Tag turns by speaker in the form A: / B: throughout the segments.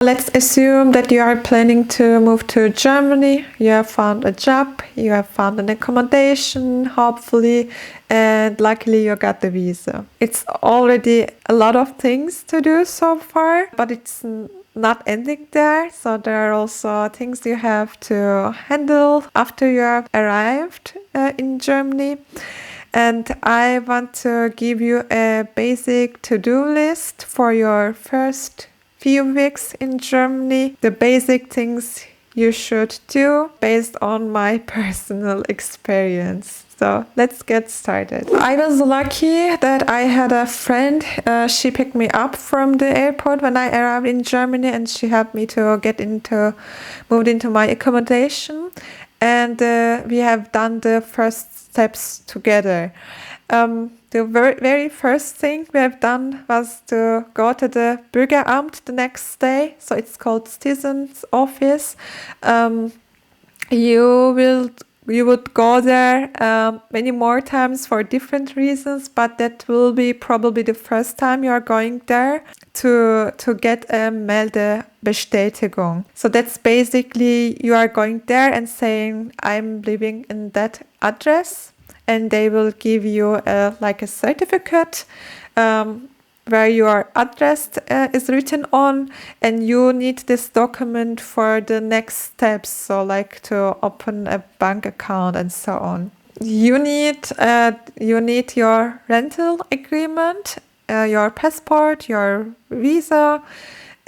A: Let's assume that you are planning to move to Germany. You have found a job, you have found an accommodation, hopefully, and luckily you got the visa. It's already a lot of things to do so far, but it's not ending there. So there are also things you have to handle after you have arrived in Germany. And I want to give you a basic to-do list for your first few weeks in Germany, the basic things you should do based on my personal experience. So let's get started. I was lucky that I had a friend. She picked me up from the airport when I arrived in Germany, and she helped me to moved into my accommodation. And we have done the first steps together. The very first thing we have done was to go to the Bürgeramt the next day. So it's called Citizens Office. You would go there many more times for different reasons, but that will be probably the first time you are going there to get a Meldebestätigung. So that's basically you are going there and saying, I'm living in that address. And they will give you a certificate where your address is written on, and you need this document for the next steps, so like to open a bank account and so on. You need your rental agreement, your passport, your visa,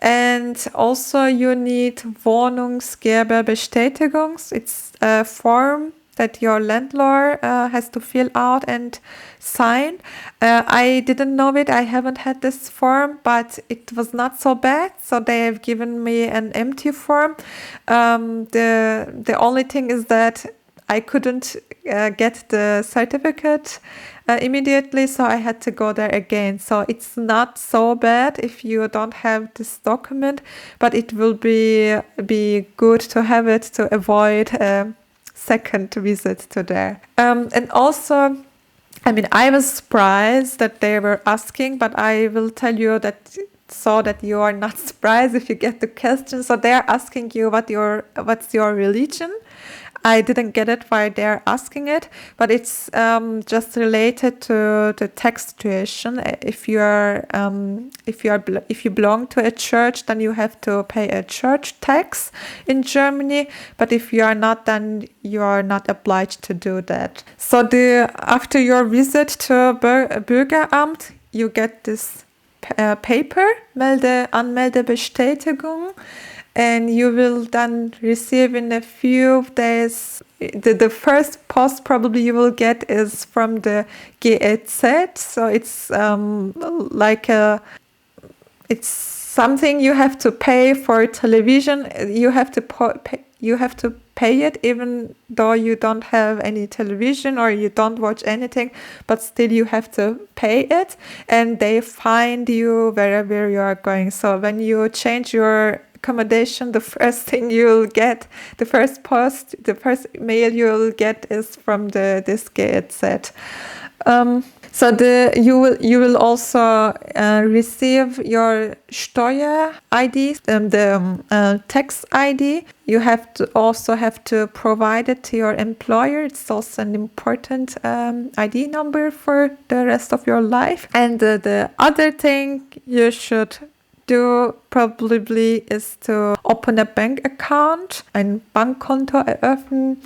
A: and also you need Wohnungsgeberbestätigung. It's a form that your landlord has to fill out and sign. I didn't know it. I haven't had this form, but it was not so bad. So they have given me an empty form. The only thing is that I couldn't get the certificate immediately, so I had to go there again. So it's not so bad if you don't have this document, but it will be good to have it to avoid second visit to there. And also, I was surprised that they were asking, but I will tell you that so that you are not surprised if you get the question. So they are asking you what's your religion. I didn't get it why they're asking it, but it's just related to the tax situation. If you belong to a church, then you have to pay a church tax in Germany. But if you are not, then you are not obliged to do that. So after your visit to Bürgeramt, you get this paper, Anmeldebestätigung. And you will then receive in a few days. The first post probably you will get is from the GEZ. So it's it's something you have to pay for television. You have to pay it even though you don't have any television or you don't watch anything, but still you have to pay it, and they find you wherever you are going. So when you change your accommodation, the first thing you'll get, the first mail you'll get is from this GEZ. So you will also receive your Steuer-ID, the tax ID. You have to provide it to your employer. It's also an important ID number for the rest of your life. And the other thing you should do probably is to open a bank account, ein Bankkonto eröffnen.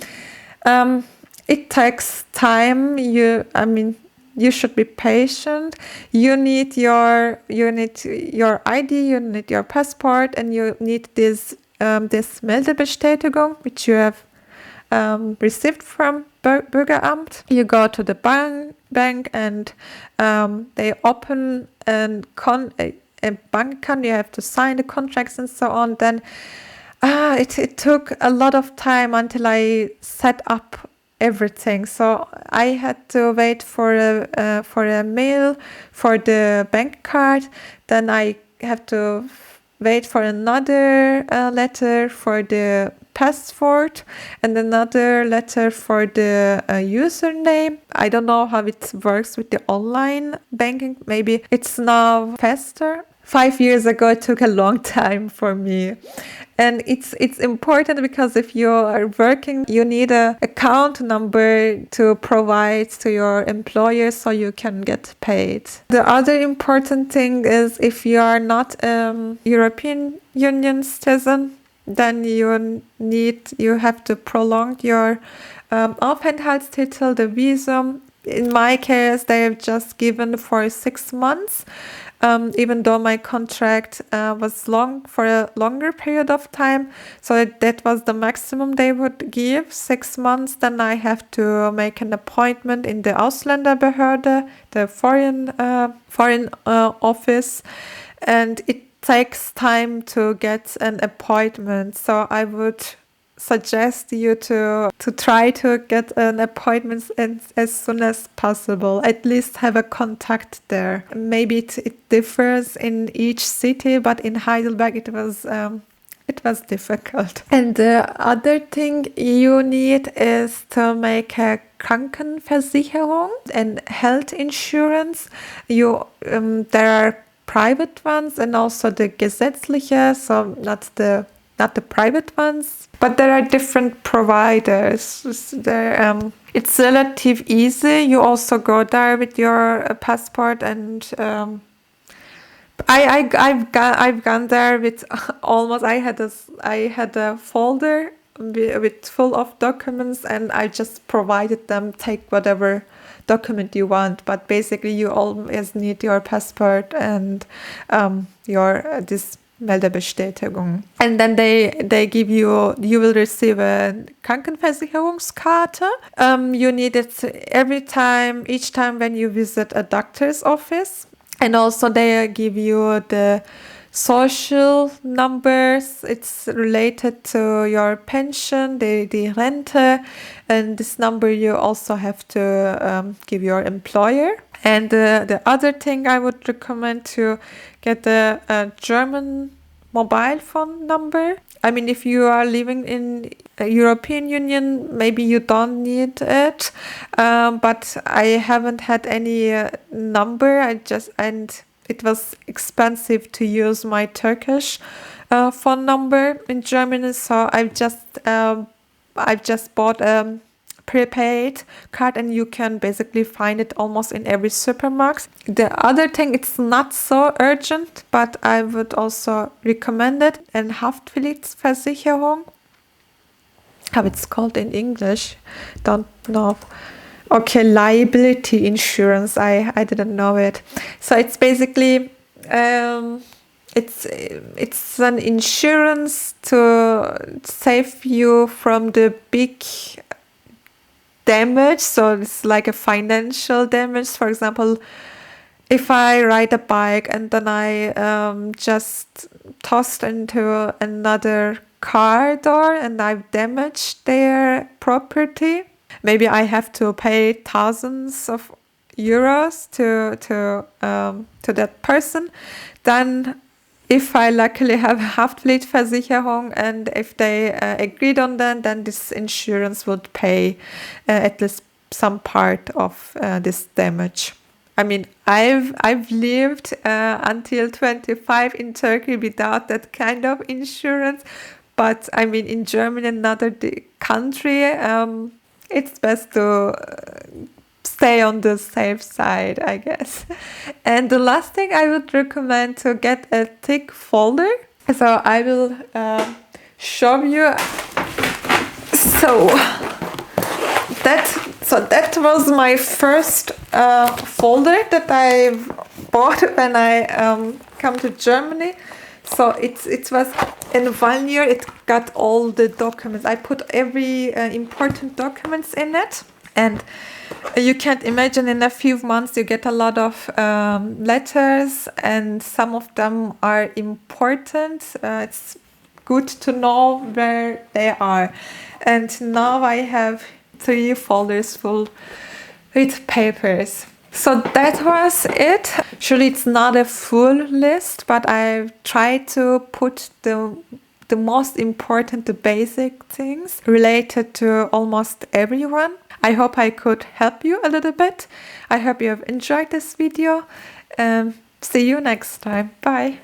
A: It takes time. You should be patient. You need your ID, you need your passport, and you need this Meldebestätigung, which you have received from Bürgeramt. You go to the bank and they open a bank account. You have to sign the contracts and so on. Then it took a lot of time until I set up everything. So I had to wait for a mail for the bank card. Then I have to wait for another letter for the passport and another letter for the username. I don't know how it works with the online banking. Maybe it's now faster 5 years ago, it took a long time for me. And it's important because if you are working, you need a account number to provide to your employer so you can get paid. The other important thing is if you are not European Union citizen, then you have to prolong your Aufenthaltstitel, the visum. In my case, they have just given for 6 months. Even though my contract was long for a longer period of time, so that was the maximum they would give, 6 months. Then I have to make an appointment in the Ausländerbehörde, the foreign office, and it takes time to get an appointment. So I would suggest you to try to get an appointment as soon as possible. At least have a contact there. Maybe it differs in each city, but in Heidelberg it was difficult. And the other thing you need is to make a Krankenversicherung and health insurance. There are private ones and also the gesetzliche, so not the private ones, but there are different providers. It's relative easy. You also go there with your passport, and I've gone there with almost. I had a folder with full of documents, and I just provided them. Take whatever document you want, but basically you always need your passport and this Meldebestätigung. And then they give you will receive a Krankenversicherungskarte. You need it each time when you visit a doctor's office. And also they give you the social numbers. It's related to your pension, the Rente, and this number you also have to give your employer. And the other thing I would recommend to get a German mobile phone number. I mean, if you are living in a European Union, maybe you don't need it. But I haven't had any number. And it was expensive to use my Turkish phone number in Germany, so I've just bought a prepaid card, and you can basically find it almost in every supermarket. The other thing, it's not so urgent, but I would also recommend it. And Haftpflichtversicherung, how it's called in English, don't know. Okay, liability insurance. I didn't know it. So it's basically it's an insurance to save you from the big damage. So it's like a financial damage. For example, if I ride a bike and then I just tossed into another car door and I've damaged their property, maybe I have to pay thousands of euros to that person. Then if I luckily have Haftpflichtversicherung and if they agreed on that, then this insurance would pay at least some part of this damage. I mean, I've lived until 25 in Turkey without that kind of insurance, but I mean, in Germany, another country, it's best to stay on the safe side, I guess. And the last thing I would recommend to get a thick folder. So I will show you. So that was my first folder that I bought when I come to Germany. So it was in 1 year. It got all the documents. I put every important documents in it, and you can't imagine, in a few months you get a lot of letters, and some of them are important. It's good to know where they are. And now I have 3 folders full with papers. So that was it. Actually, it's not a full list, but I've tried to put the most important, the basic things related to almost everyone. I hope I could help you a little bit. I hope you have enjoyed this video. See you next time. Bye.